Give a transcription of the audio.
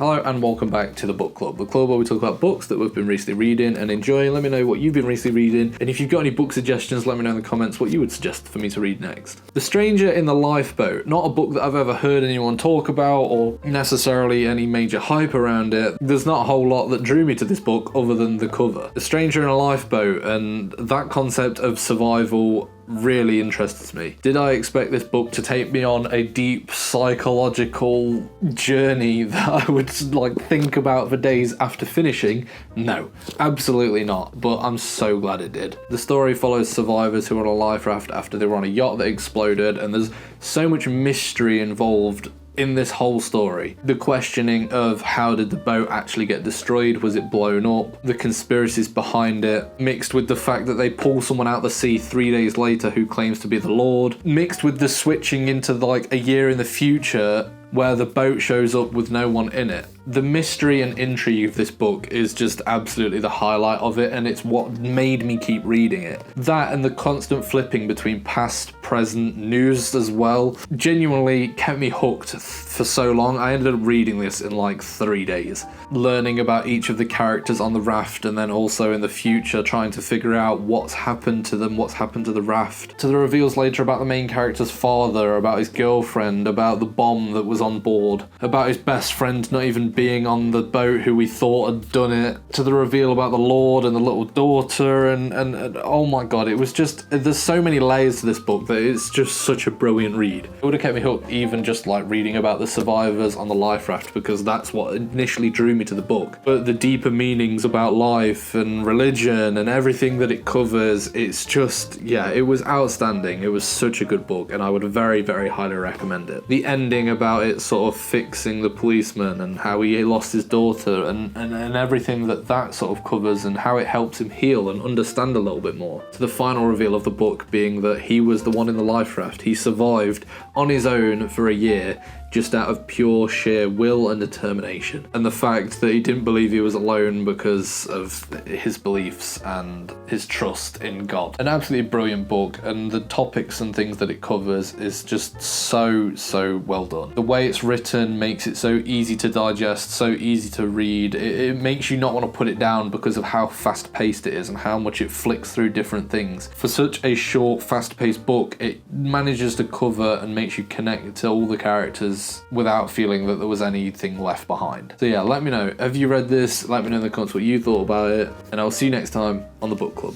Hello and welcome back to the book club where we talk about books that we've been recently reading and enjoying. Let me know what you've been recently reading, and if you've got any book suggestions, let me know in the comments what you would suggest for me to read next. The Stranger in the Lifeboat, not a book that I've ever heard anyone talk about or necessarily any major hype around it. There's not a whole lot that drew me to this book other than the cover. The Stranger in a Lifeboat, and that concept of survival really interests me. Did I expect this book to take me on a deep psychological journey that I would think about for days after finishing? No, absolutely not, but I'm so glad it did. The story follows survivors who are on a life raft after they were on a yacht that exploded, and there's so much mystery involved in this whole story. The questioning of how did the boat actually get destroyed, was it blown up, the conspiracies behind it, mixed with the fact that they pull someone out the sea 3 days later who claims to be the Lord, mixed with the switching into a year in the future where the boat shows up with no one in it. The mystery and intrigue of this book is just absolutely the highlight of it, and it's what made me keep reading it. That and the constant flipping between past, present, news as well, genuinely kept me hooked for so long. I ended up reading this in 3 days, learning about each of the characters on the raft, and then also in the future trying to figure out what's happened to them, what's happened to the raft, to the reveals later about the main character's father, about his girlfriend, about the bomb that was on board, about his best friend not even being on the boat who we thought had done it, to the reveal about the Lord and the little daughter, and oh my god, it was just, there's so many layers to this book that it's just such a brilliant read. It would have kept me hooked even just reading about the survivors on the life raft, because that's what initially drew me to the book. But the deeper meanings about life and religion and everything that it covers, it's just, yeah, it was outstanding. It was such a good book, and I would very, very highly recommend it. The ending about it sort of fixing the policeman and how he lost his daughter and everything that sort of covers, and how it helps him heal and understand a little bit more, to the final reveal of the book being that he was the one in the life raft. He survived on his own for a year just out of pure sheer will and determination, and the fact that he didn't believe he was alone because of his beliefs and his trust in God. An absolutely brilliant book, and the topics and things that it covers is just so well done. The way it's written makes it so easy to digest, so easy to read. It makes you not want to put it down because of how fast paced it is and how much it flicks through different things. For such a short, fast paced book, it manages to cover and makes you connect to all the characters without feeling that there was anything left behind. So yeah, let me know, have you read this? Let me know in the comments what you thought about it, and I'll see you next time on the book club.